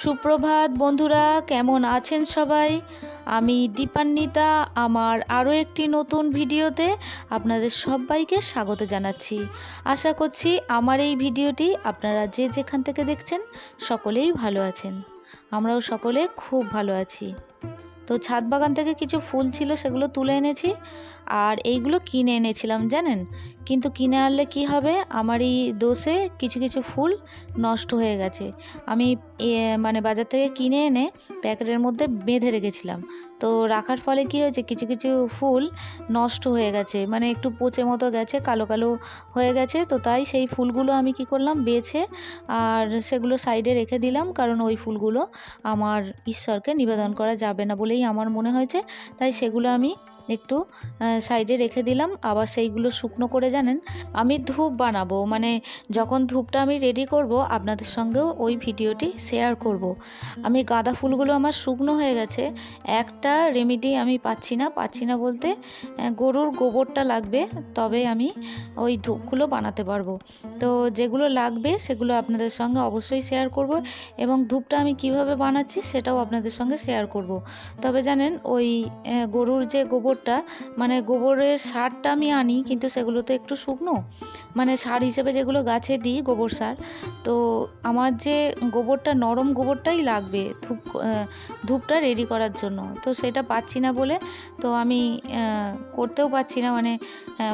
সুপ্রভাত বন্ধুরা, কেমন আছেন সবাই? আমি দীপান্বিতা আমার আরও একটি নতুন ভিডিওতে আপনাদের সবাইকে স্বাগত জানাচ্ছি। আশা করছি আমার এই ভিডিওটি আপনারা যে যেখান থেকে দেখছেন সকলেই ভালো আছেন। আমরাও সকলে খুব ভালো আছি। তো ছাদ বাগান থেকে কিছু ফুল ছিল, সেগুলো তুলে এনেছি। আর এইগুলো কিনে এনেছিলাম জানেন, কিন্তু কিনে আনলে কি হবে, আমার এই দোষে কিছু কিছু ফুল নষ্ট হয়ে গেছে। আমি মানে বাজার থেকে কিনে এনে প্যাকেটের মধ্যে বেঁধে রেখেছিলাম। তো রাখার ফলে কি হয়েছে, কিছু কিছু ফুল নষ্ট হয়ে গেছে, মানে একটু পচে মতো গেছে, কালো কালো হয়ে গেছে। তো তাই সেই ফুলগুলো আমি কি করলাম, বেছে আর সেগুলো সাইডে রেখে দিলাম, কারণ ওই ফুলগুলো আমার ঈশ্বরকে নিবেদন করা যাবে না বলেই আমার মনে হয়েছে। তাই সেগুলো আমি একটু সাইডে রেখে দিলাম। আবার সেইগুলো শুকনো করে জানেন আমি ধূপ বানাবো, মানে যখন ধূপটা আমি রেডি করব আপনাদের সঙ্গেও ওই ভিডিওটি শেয়ার করব। আমি গাঁদা ফুলগুলো আমার শুকনো হয়ে গেছে, একটা রেমেডি আমি পাচ্ছি না বলতে গরুর গোবরটা লাগবে, তবে আমি ওই ধূপগুলো বানাতে পারবো। তো যেগুলো লাগবে সেগুলো আপনাদের সঙ্গে অবশ্যই শেয়ার করব, এবং ধূপটা আমি কিভাবে বানাচ্ছি সেটাও আপনাদের সঙ্গে শেয়ার করব। তবে জানেন ওই গরুর যে গোবরটা, মানে গোবরের সারটা আমি আনি, কিন্তু সেগুলো তো একটু শুকনো, মানে সার হিসেবে যেগুলো গাছে দিই গোবর সার। তো আমার যে গোবরটা, নরম গোবরটাই লাগবে ধূপটা রেডি করার জন্য। তো সেটা পাচ্ছি না বলে তো আমি করতেও পারছি না,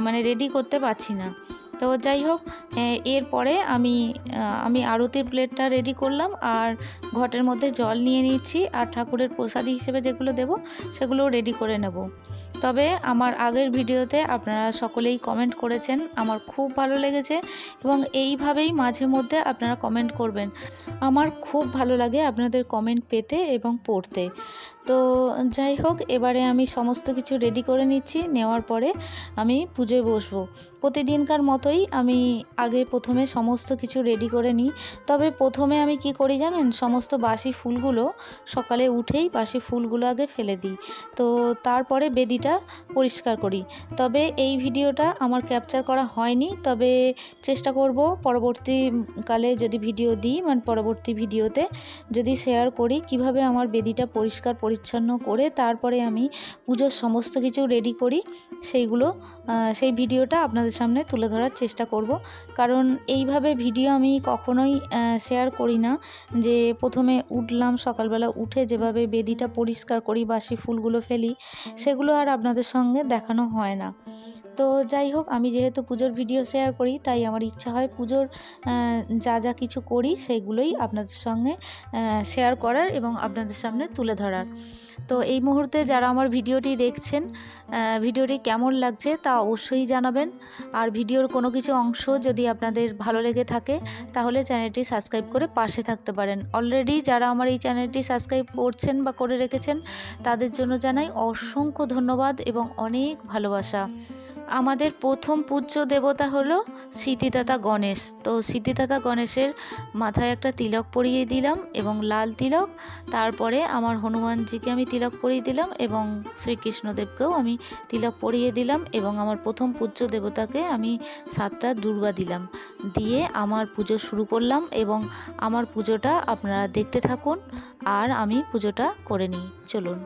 মানে রেডি করতে পারছি না। তো যাই হোক, এরপরে আমি আরতির প্লেটটা রেডি করলাম, আর ঘটের মধ্যে জল নিয়ে নিচ্ছি, আর ঠাকুরের প্রসাদী হিসেবে যেগুলো দেব সেগুলোও রেডি করে নেব। তবে আমার আগের ভিডিওতে আপনারা সকলেই কমেন্ট করেছেন, আমার খুব ভালো লেগেছে, এবং এইভাবেই মাঝে মধ্যে আপনারা কমেন্ট করবেন। আমার খুব ভালো লাগে আপনাদের কমেন্ট পেতে এবং পড়তে। তো যাই হোক, এবারে আমি সমস্ত কিছু রেডি করে নিচ্ছি। নেওয়ার পরে আমি পুজোয় বসবো। প্রতিদিনকার মতোই আমি আগে প্রথমে সমস্ত কিছু রেডি করে নিই। তবে প্রথমে আমি কি করি জানেন, সমস্ত বাসি ফুলগুলো সকালে উঠেই বাসি ফুলগুলো আগে ফেলে দিই। তো তারপরে বেদিটা পরিষ্কার করি। তবে এই ভিডিওটা আমার ক্যাপচার করা হয়নি, তবে চেষ্টা করব পরবর্তীকালে যদি ভিডিও দিই, মানে পরবর্তী ভিডিওতে যদি শেয়ার করি কিভাবে আমার বেদিটা পরিষ্কার পরিচ্ছন্ন করে তারপরে আমি পুজোর সমস্ত কিছু রেডি করি, সেই ভিডিওটা আপনাদের সামনে তুলে ধরার চেষ্টা করব। কারণ এইভাবে ভিডিও আমি কখনোই শেয়ার করি না, যে প্রথমে উঠলাম, সকালবেলা উঠে যেভাবে বেদিটা পরিষ্কার করি, বাসি ফুলগুলো ফেলি, সেগুলো আর আপনাদের সঙ্গে দেখানো হয় না। তো যাই হোক, আমি যেহেতু পুজোর ভিডিও শেয়ার করি, তাই আমার ইচ্ছা হয় পুজোর যা কিছু করি সেগুলোই আপনাদের সঙ্গে শেয়ার করার এবং আপনাদের সামনে তুলে ধরার। তো এই মুহূর্তে যারা আমার ভিডিওটি দেখছেন, ভিডিওটি কেমন লাগছে তা অবশ্যই জানাবেন। আর ভিডিওর কোনো কিছু অংশ যদি আপনাদের ভালো লেগে থাকে তাহলে চ্যানেলটি সাবস্ক্রাইব করে পাশে থাকতে পারেন। অলরেডি যারা আমার এই চ্যানেলটি সাবস্ক্রাইব করছেন বা করে রেখেছেন তাদের জন্য জানাই অসংখ্য ধন্যবাদ এবং অনেক ভালোবাসা। আমাদের প্রথম পূজ্য দেবতা হলো সিদ্ধিদাতা গণেশ। তো সিদ্ধিদাতা গণেশের মাথায় একটা তিলক পরিয়ে দিলাম এবং লাল তিলক, তারপরে আমার হনুমানজিকে আমি তিলক পরিয়ে দিলাম এবং শ্রীকৃষ্ণদেবকেও আমি তিলক পরিয়ে দিলাম, এবং আমার প্রথম পূজ্য দেবতাকে আমি 7টা দুর্বা দিলাম, দিয়ে আমার পুজো শুরু করলাম। এবং আমার পুজোটা আপনারা দেখতে থাকুন আর আমি পুজোটা করে নিই, চলুন।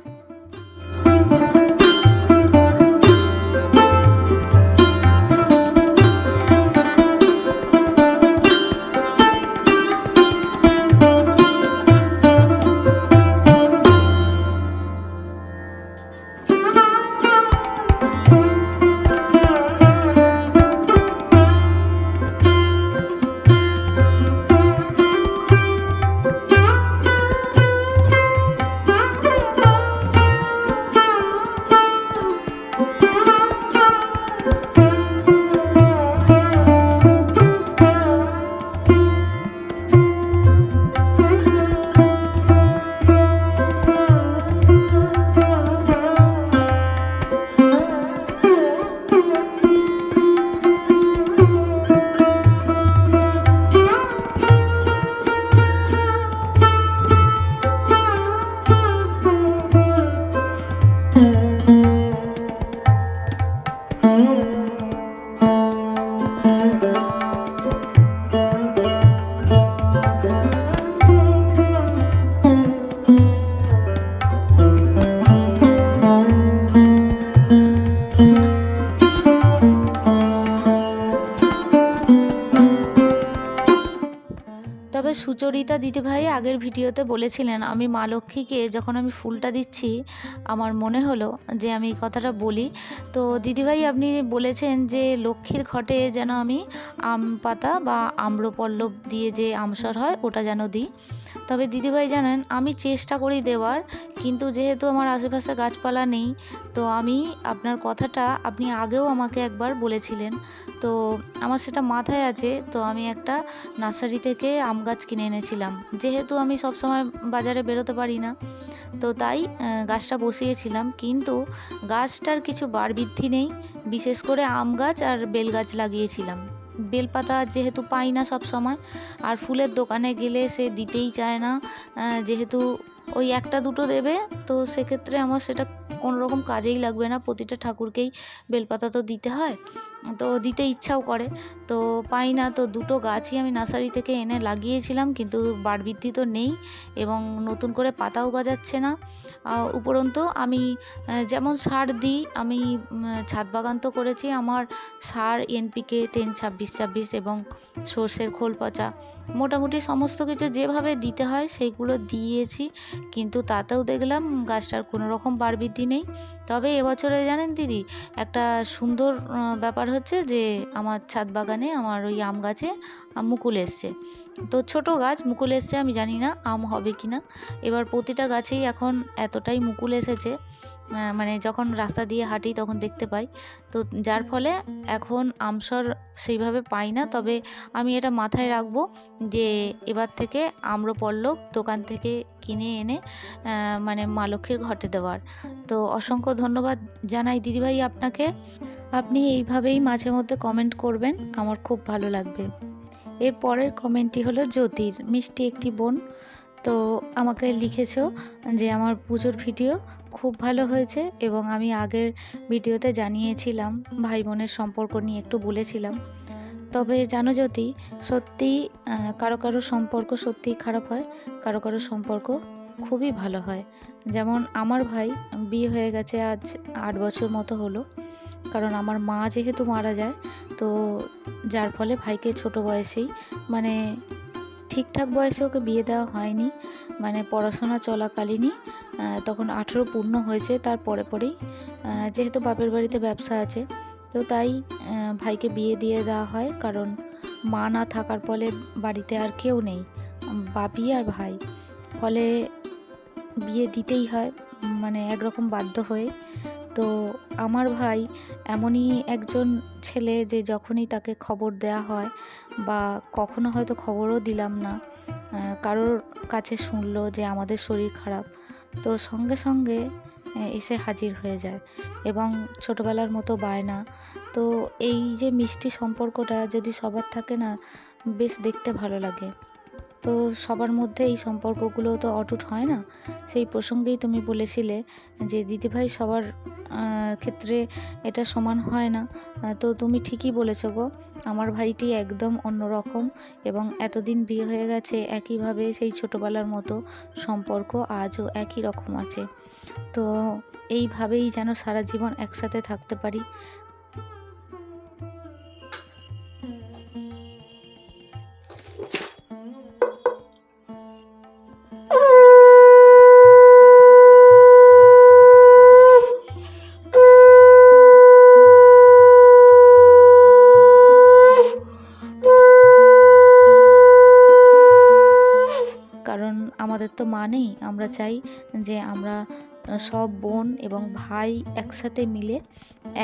তবে সুচরিতা দিদিভাই আগের ভিডিওতে বলেছিলেন, আমি মা লক্ষ্মীকে যখন আমি ফুলটা দিচ্ছি আমার মনে হলো যে আমি এই কথাটা বলি। তো দিদিভাই আপনি বলেছেন যে লক্ষ্মীর ঘটে যেন আমি আম পাতা বা আম্রপল্লব দিয়ে যে আমসর হয় ওটা যেন দিই। তবে দিদিভাই জানেন আমি চেষ্টা করি দেওয়ার, কিন্তু যেহেতু আমার আশেপাশে গাছপালা নেই, তো আমি আপনার কথাটা আপনি আগেও আমাকে একবার বলেছিলেন, তো আমার সেটা মাথায় আছে। তো আমি একটা নার্সারি থেকে আম গাছ কিনে এনেছিলাম, যেহেতু আমি সবসময় বাজারে বেরোতে পারি না, তো তাই গাছটা বসিয়েছিলাম, কিন্তু গাছটার কিছু বাড়বৃদ্ধি নেই। বিশেষ করে আম গাছ আর বেল গাছ লাগিয়েছিলাম। বেলপাতা যেহেতু পাই না সব সময়, আর ফুলের দোকানে গেলে সে দিতেই চায় না, যেহেতু ওই একটা দুটো দেবে, তো সেক্ষেত্রে আমার সেটা কোনো রকম কাজেই লাগবে না। প্রতিটা ঠাকুরকেই বেলপাতা তো দিতে হয়, তো দিতে ইচ্ছাও করে, তো পাই না। তো দুটো গাছই আমি নার্সারি থেকে এনে লাগিয়েছিলাম, কিন্তু বাড়বৃদ্ধি তো নেই এবং নতুন করে পাতাও গজাচ্ছে না। উপরন্তু আমি যেমন সার দিই, আমি ছাদ বাগান তো করেছি, আমার সার এনপিকে 10-26-26 এবং সর্ষের খোল পচা মোটামুটি সমস্ত কিছু যেভাবে দিতে হয় সেইগুলো দিয়েছি, কিন্তু তাতেও দেখলাম গাছটার কোনো রকম বাড়বৃদ্ধি নেই। তবে এবছরে জানেন দিদি, একটা সুন্দর ব্যাপার হচ্ছে যে আমার ছাদ বাগানে আমার ওই আম গাছে মুকুল এসছে। তো ছোট গাছ মুকুল এসছে, আমি জানি না আম হবে কি না। এবার প্রতিটা গাছেই এখন এতটাই মুকুল এসেছে, মানে যখন রাস্তা দিয়ে হাঁটি তখন দেখতে পাই, তো যার ফলে এখন আমসর সেইভাবে পাই না। তবে আমি এটা মাথায় রাখবো যে এবার থেকে আম্রপল্লব দোকান থেকে কিনে এনে মানে মা লক্ষ্মীর ঘটে দেওয়ার। তো অসংখ্য ধন্যবাদ জানাই দিদিভাই আপনাকে। আপনি এইভাবেই মাঝে মধ্যে কমেন্ট করবেন, আমার খুব ভালো লাগবে। এর পরের কমেন্টটি হলো জ্যোতির, মিষ্টি একটি বোন। তো আমাকে লিখেছো যে আমার পুজোর ভিডিও খুব ভালো হয়েছে, এবং আমি আগের ভিডিওতে জানিয়েছিলাম ভাই বোনের সম্পর্ক নিয়ে একটু বলেছিলাম। তবে জানো জ্যোতি, সত্যি কারো কারো সম্পর্ক সত্যিই খারাপ হয়, কারো কারো সম্পর্ক খুবই ভালো হয়। যেমন আমার ভাই বিয়ে হয়ে গেছে আজ 8 বছর মতো হলো, কারণ আমার মা যেহেতু মারা যায়, তো যার ফলে ভাইকে ছোট বয়সেই, মানে ঠিকঠাক বয়সে ওকে বিয়ে দেওয়া হয়নি, মানে পড়াশোনা চলাকালীনই তখন 18 পূর্ণ হয়েছে, তার পরে পরেই যেহেতু বাপের বাড়িতে ব্যবসা আছে, তো তাই ভাইকে বিয়ে দিয়ে দেওয়া হয়। কারণ মা না থাকার ফলে বাড়িতে আর কেউ নেই, বাপি আর ভাই, ফলে বিয়ে দিতেই হয়, মানে একরকম বাধ্য হয়ে। তো আমার ভাই এমনই একজন ছেলে যে যখনই তাকে খবর দেয়া হয়, বা কখনো হয়তো খবরও দিলাম না, কারোর কাছে শুনলো যে আমাদের শরীর খারাপ, তো সঙ্গে সঙ্গে এসে হাজির হয়ে যায়, এবং ছোটোবেলার মতো বায়না। তো এই যে মিষ্টি সম্পর্কটা যদি সবার থাকে না, বেশ দেখতে ভালো লাগে। তো সবার মধ্যে এই সম্পর্কগুলো তো অটুট হয় না। সেই প্রসঙ্গেই তুমি বলেছিলে যে দিদিভাই সবার ক্ষেত্রে এটা সমান হয় না। তো তুমি ঠিকই বলেছো গো, আমার ভাইটি একদম অন্যরকম, এবং এতদিন বিয়ে হয়ে গেছে একইভাবে সেই ছোটোবেলার মতো সম্পর্ক আজও একই রকম আছে। তো এইভাবেই যেন সারা জীবন একসাথে থাকতে পারি। কারণ আমাদের তো মা নেই, আমরা চাই যে আমরা সব বোন এবং ভাই একসাথে মিলে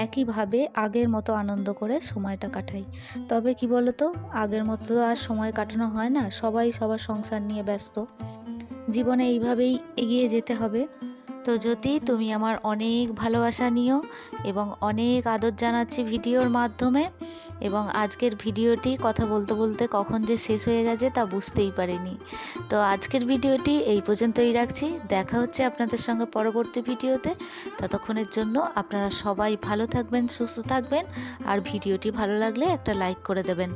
একইভাবে আগের মতো আনন্দ করে সময়টা কাটাই। তবে কি বলো তো, আগের মতো তো আর সময় কাটানো হয় না, সবাই সবার সংসার নিয়ে ব্যস্ত। জীবনে এইভাবেই এগিয়ে যেতে হবে। তো যদি তুমি আমার অনেক ভালোবাসা নিও, এবং অনেক আদর জানাচ্ছি ভিডিওর মাধ্যমে, এবং আজকের ভিডিওটি কথা বলতে বলতে কখন যে শেষ হয়ে গেছে তা বুঝতেই পারিনি। তো আজকের ভিডিওটি এই পর্যন্তই রাখছি, দেখা হচ্ছে আপনাদের সঙ্গে পরবর্তী ভিডিওতে। ততক্ষণের জন্য আপনারা সবাই ভালো থাকবেন, সুস্থ থাকবেন, আর ভিডিওটি ভালো লাগলে একটা লাইক করে দেবেন।